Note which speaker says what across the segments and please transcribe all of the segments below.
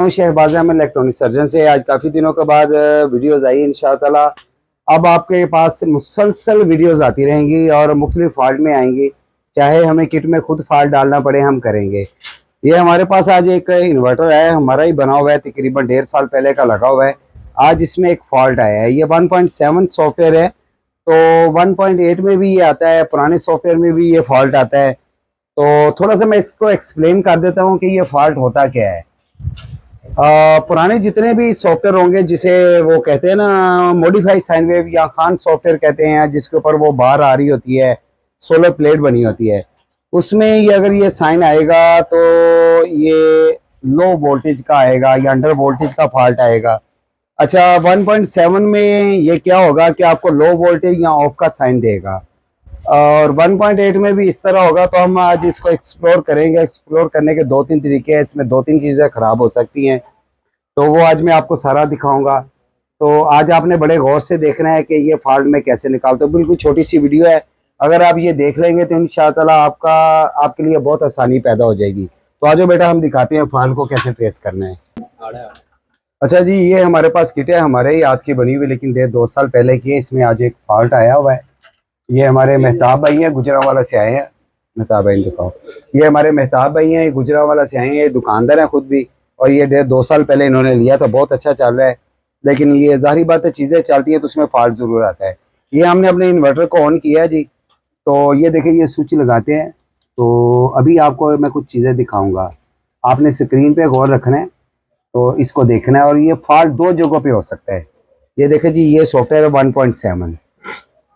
Speaker 1: Shahbaz Ahmad electronic surgeon से। आज काफ़ी दिनों के बाद वीडियोज़ आई इंशाअल्लाह। अब आपके पास मुसलसल वीडियोज़ आती रहेंगी और मुख्तलिफ फॉल्ट में आएंगी, चाहे हमें किट में खुद फॉल्ट डालना पड़े हम करेंगे। ये हमारे पास आज एक इन्वर्टर है, हमारा ही बना हुआ है, तकरीबन 1.5 साल पहले का लगा हुआ है। आज इसमें एक फॉल्ट आया है। ये 1.7 सॉफ्टवेयर है, तो 1.8 में भी ये आता है, पुराने सॉफ्टवेयर में भी ये फॉल्ट आता है। तो थोड़ा सा मैं इसको एक्सप्लेन कर देता हूँ कि ये फॉल्ट होता क्या है। पुराने जितने भी सॉफ्टवेयर होंगे, जिसे वो कहते हैं ना मॉडिफाइड साइन वेव या खान सॉफ्टवेयर कहते हैं, जिसके ऊपर वो बार आ रही होती है, सोलर प्लेट बनी होती है, उसमें ये अगर ये साइन आएगा तो ये लो वोल्टेज का आएगा या अंडर वोल्टेज का फॉल्ट आएगा। अच्छा, 1.7 में ये क्या होगा कि आपको लो वोल्टेज या ऑफ का साइन देगा, और 1.8 में भी इस तरह होगा। तो हम आज इसको एक्सप्लोर करेंगे। एक्सप्लोर करने के 2-3 तरीके हैं, इसमें 2-3 चीज़ें ख़राब हो सकती हैं, तो वो आज मैं आपको सारा दिखाऊंगा। तो आज आपने बड़े गौर से देखना है कि ये फॉल्ट में कैसे निकालते हो। बिल्कुल छोटी सी वीडियो है, अगर आप ये देख लेंगे तो इंशाअल्लाह आपके लिए बहुत आसानी पैदा हो जाएगी। तो आज बेटा हम दिखाते हैं फॉल्ट को कैसे ट्रेस करना है। अच्छा जी, ये हमारे पास किट है, हमारे ही हाथ की बनी हुई, लेकिन 1.5-2 साल पहले की है। इसमें आज एक फॉल्ट आया हुआ है। ये हमारे मेहताब भाई हैं, गुजरांवाला से आए हैं। मेहताब भाई दिखाओ। ये हमारे मेहताब भाई हैं, गुजरांवाला से आए हैं, ये दुकानदार हैं खुद भी, और ये 1.5-2 साल पहले इन्होंने लिया था। बहुत अच्छा चल रहा है, लेकिन ये जाहिर बात है चीज़ें चलती है तो उसमें फॉल्ट ज़रूर आता है। ये हमने अपने इन्वर्टर को ऑन किया है जी। तो ये देखिए, ये स्विच लगाते हैं। तो अभी आपको मैं कुछ चीज़ें दिखाऊँगा, आपने स्क्रीन पर गौर रखना है, तो इसको देखना है। और ये फॉल्ट 2 जगहों पर हो सकता है। ये देखिए जी, ये सॉफ्टवेयर है 1.7,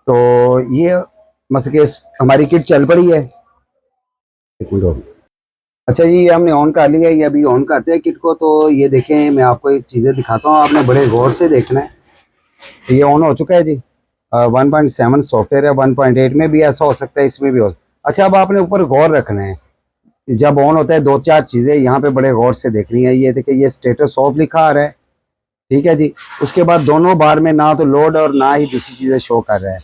Speaker 1: तो ये मसके हमारी किट चल पड़ी है। अच्छा जी, ये हमने ऑन कर लिया है। ये अभी ऑन करते हैं किट को। तो ये देखें, मैं आपको एक चीज़ें दिखाता हूँ, आपने बड़े गौर से देखना है। ये ऑन हो चुका है जी। 1.7 सॉफ्टवेयर है, 1.8 में भी ऐसा हो सकता है, इसमें भी हो। अच्छा, अब आपने ऊपर गौर रखना है, जब ऑन होता है 2-4 चीज़ें यहाँ पे बड़े गौर से देखनी है। ये देखिए, ये स्टेटस ऑफ लिखा आ रहा है, ठीक है जी। उसके बाद दोनों बार में ना तो लोड और ना ही दूसरी चीज़ें शो कर रहा है।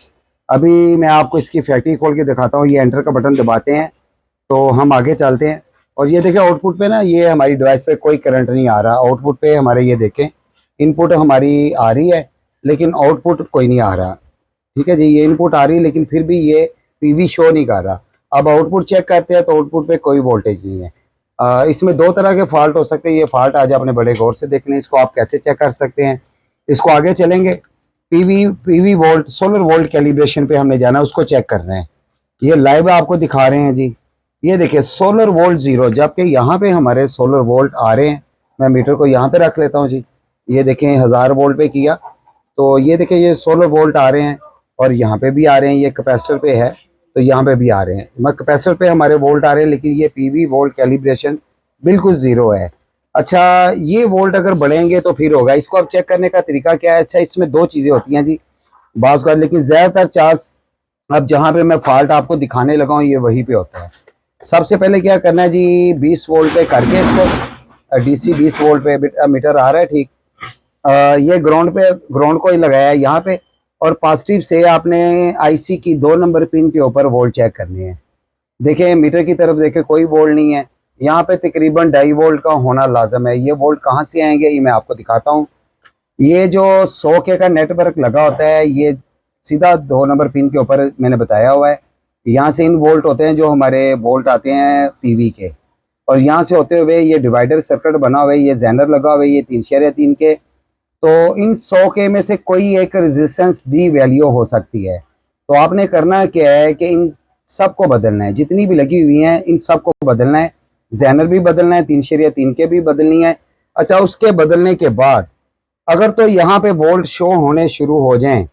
Speaker 1: अभी मैं आपको इसकी फैक्ट्री खोल के दिखाता हूँ। ये एंटर का बटन दबाते हैं तो हम आगे चलते हैं। और ये देखें, आउटपुट पे ना, ये हमारी डिवाइस पे कोई करंट नहीं आ रहा। आउटपुट पे हमारे ये देखें, इनपुट हमारी आ रही है लेकिन आउटपुट कोई नहीं आ रहा, ठीक है जी। ये इनपुट आ रही है लेकिन फिर भी ये पीवी शो नहीं कर रहा। अब आउटपुट चेक करते हैं तो आउटपुट पे कोई वोल्टेज नहीं है। इसमें 2 तरह के फॉल्ट हो सकते हैं। ये फॉल्ट आज आपने बड़े गौर से देखने, इसको आप कैसे चेक कर सकते हैं। इसको आगे चलेंगे, PV volt, solar volt calibration पे हमने जाना, उसको चेक कर रहे हैं। ये लाइव आपको दिखा रहे हैं जी। ये देखिए, सोलर वोल्ट 0, जबकि यहाँ पे हमारे सोलर वोल्ट आ रहे हैं। मैं मीटर को यहाँ पे रख लेता हूँ जी। ये देखें, 1000 वोल्ट पे किया तो ये देखिए, ये सोलर वोल्ट आ रहे हैं और यहाँ पे भी आ रहे हैं। ये कैपेसिटर पे है तो यहाँ पे भी आ रहे हैं। कैपेसिटर पे हमारे वोल्ट आ रहे हैं, लेकिन ये पीवी वोल्ट कैलिब्रेशन बिल्कुल 0 है। अच्छा, ये वोल्ट अगर बढ़ेंगे तो फिर होगा। इसको अब चेक करने का तरीका क्या है। अच्छा, इसमें 2 चीज़ें होती हैं जी बाज़ का, लेकिन ज़्यादातर चांस अब जहाँ पे मैं फॉल्ट आपको दिखाने लगा हूँ ये वहीं पे होता है। सबसे पहले क्या करना है जी, 20 वोल्ट पे करके इसको, डीसी 20 वोल्ट पे मीटर आ रहा है, ठीक। ये ग्राउंड को ही लगाया है यहाँ पे, और पॉजिटिव से आपने आईसी की 2 नंबर पिन के ऊपर वोल्ट चेक करने हैं। देखें, मीटर की तरफ देखें, कोई वोल्ट नहीं है। यहाँ पे तकरीबन 2.5 वोल्ट का होना लाजम है। ये वोल्ट कहाँ से आएंगे ये मैं आपको दिखाता हूँ। ये जो 100K का नेटवर्क लगा होता है, ये सीधा 2 नंबर पिन के ऊपर मैंने बताया हुआ है। यहाँ से इन वोल्ट होते हैं जो हमारे वोल्ट आते हैं पीवी के, और यहाँ से होते हुए ये डिवाइडर सर्किट बना हुआ है, ये जेनर लगा हुआ है, ये 3/3 के। तो इन 100K में से कोई एक रेजिस्टेंस भी वैल्यू हो सकती है। तो आपने करना क्या है कि इन सबको बदलना है, जितनी भी लगी हुई हैं इन सबको बदलना है। जेनर भी बदलना है, 3/3 के भी बदलनी है। अच्छा, उसके बदलने के बाद अगर तो यहाँ पे वोल्ट शो होने शुरू हो जाएं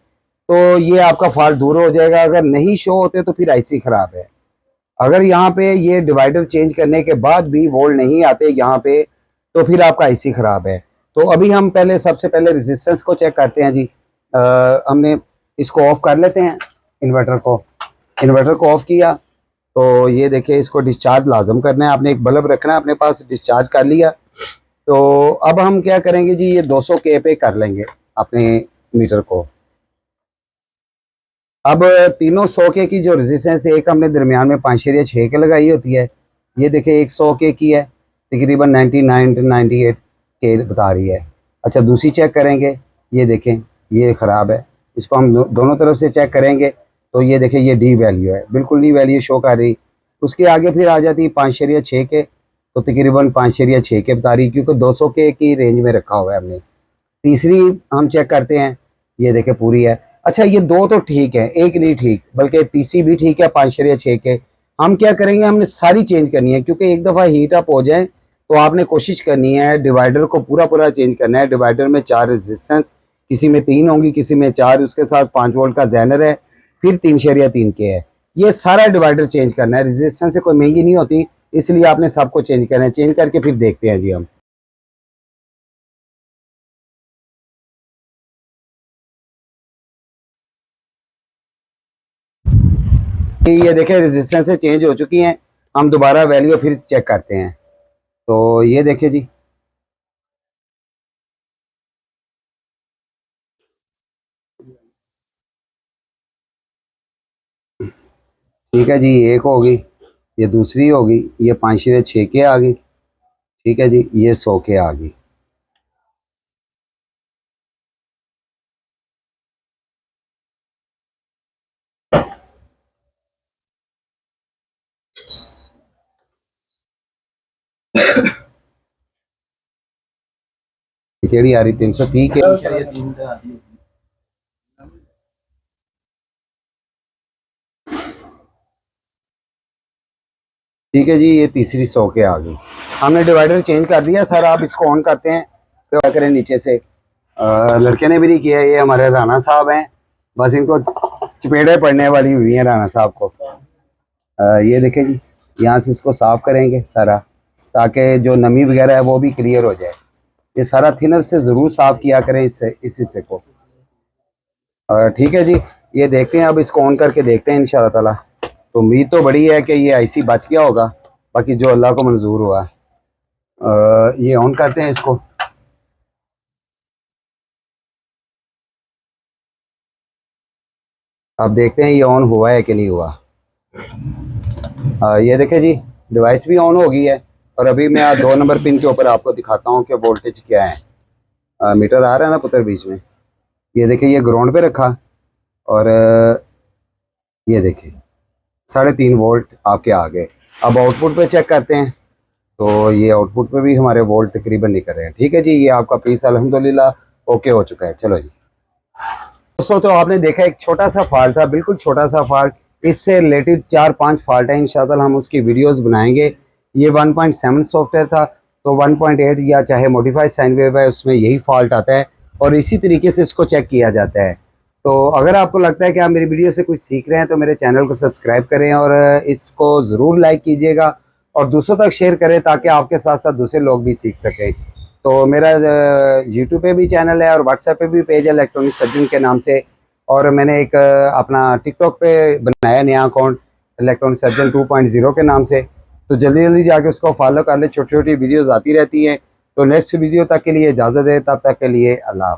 Speaker 1: तो ये आपका फॉल्ट दूर हो जाएगा। अगर नहीं शो होते तो फिर आईसी खराब है। अगर यहाँ पे ये डिवाइडर चेंज करने के बाद भी वोल्ट नहीं आते यहाँ पे, तो फिर आपका आईसी खराब है। तो अभी हम सबसे पहले रेजिस्टेंस को चेक करते हैं जी। हमने इसको ऑफ कर लेते हैं, इन्वर्टर को ऑफ किया तो ये देखिए, इसको डिस्चार्ज लाजम करना है। आपने एक बल्ब रखना है अपने पास, डिस्चार्ज कर लिया। तो अब हम क्या करेंगे जी, ये 200K पे कर लेंगे अपने मीटर को। अब तीनों 100K की जो रेजिस्टेंस है, एक हमने दरमियान में 5/6 के लगाई होती है। ये देखिए, एक 100K की है, तकरीबन 99 98 के बता रही है। अच्छा दूसरी चेक करेंगे, ये देखें ये ख़राब है, इसको हम दोनों तरफ से चेक करेंगे तो ये देखें ये डी वैल्यू है, बिल्कुल डी वैल्यू शो कर रही। उसके आगे फिर आ जाती है 5.6 के, तो तकरीबन 5.6 के बता रही, क्योंकि 200 के की रेंज में रखा हुआ है हमने। तीसरी हम चेक करते हैं, ये देखें पूरी है। अच्छा ये दो तो ठीक है, एक नहीं ठीक, बल्कि तीसरी भी ठीक है 5.6 के। हम क्या करेंगे, हमने सारी चेंज करनी है, क्योंकि एक दफ़ा हीट अप हो जाए तो आपने कोशिश करनी है डिवाइडर को पूरा पूरा चेंज करना है। डिवाइडर में 4 रेजिस्टेंस, किसी में 3 होंगी, किसी में 4, उसके साथ 5 वोल्ट का जैनर है, फिर 3.3 के है। ये सारा डिवाइडर चेंज करना है, रेजिस्टेंस से कोई महंगी नहीं होती, इसलिए आपने सबको चेंज करना है। चेंज करके फिर देखते हैं जी हम। ये देखें रेजिस्टेंस से चेंज हो चुकी हैं, हम दोबारा वैल्यू फिर चेक करते हैं। तो ये देखें जी, ठीक है जी, एक होगी, ये दूसरी होगी, ये 5.6 के आ गई, ठीक है जी, ये 100 के आ गई। केड़ी आ रही 330 के, ठीक है जी, ये तीसरी 100 के आ गई। हमने डिवाइडर चेंज कर दिया सर, आप इसको ऑन करते हैं, फिर क्या करें नीचे से। लड़के ने भी नहीं किया, ये हमारे राना साहब हैं, बस इनको चपेड़े पड़ने वाली हुई हैं राना साहब को। ये देखें जी, यहाँ से इसको साफ करेंगे सारा, ताकि जो नमी वगैरह है वो भी क्लियर हो जाए। ये सारा थिनर से ज़रूर साफ़ किया करें इससे, इस हिस्से को। ठीक है जी, ये देखते हैं, अब इसको ऑन करके देखते हैं इंशाल्लाह ताला। तो उम्मीद तो बड़ी है कि ये आईसी बच गया होगा, बाकी जो अल्लाह को मंजूर हुआ। ये ऑन करते हैं इसको। अब देखते हैं ये ऑन हुआ है कि नहीं हुआ। ये देखें जी, डिवाइस भी ऑन हो गई है, और अभी मैं 2 नंबर पिन के ऊपर आपको दिखाता हूँ कि वोल्टेज क्या है। मीटर आ रहा है ना पुत्र बीच में, ये देखें ये ग्राउंड पे रखा, और ये देखें 3.5 वोल्ट आपके आ गए। अब आउटपुट पे चेक करते हैं, तो ये आउटपुट पे भी हमारे वोल्ट तकरीबन नहीं कर रहे हैं। ठीक है जी, ये आपका पीस अल्हम्दुलिल्लाह ओके हो चुका है। चलो जी दोस्तों, तो आपने देखा एक छोटा सा फॉल्ट था, बिल्कुल छोटा सा फॉल्ट, इससे रिलेटेड 4-5 फॉल्ट है, इंशाल्लाह हम उसकी वीडियोस बनाएंगे। ये 1.7 सॉफ्टवेयर था, तो 1.8 या चाहे मॉडिफाइड साइन वेव है उसमें यही फॉल्ट आता है, और इसी तरीके से इसको चेक किया जाता है। तो अगर आपको लगता है कि आप मेरी वीडियो से कुछ सीख रहे हैं, तो मेरे चैनल को सब्सक्राइब करें, और इसको ज़रूर लाइक कीजिएगा, और दूसरों तक शेयर करें, ताकि आपके साथ साथ दूसरे लोग भी सीख सकें। तो मेरा यूट्यूब पे भी चैनल है, और व्हाट्सएप पे भी पेज है इलेक्ट्रॉनिक सर्जन के नाम से, और मैंने एक अपना टिकटॉक पे बनाया नया अकाउंट इलेक्ट्रॉनिक सर्जन 2.0 के नाम से। तो जल्दी जल्दी जाके उसको फॉलो कर ले, छोटी छोटी वीडियोज़ आती रहती हैं। तो नेक्स्ट वीडियो तक के लिए इजाज़त है, तब तक के लिए अल्लाह।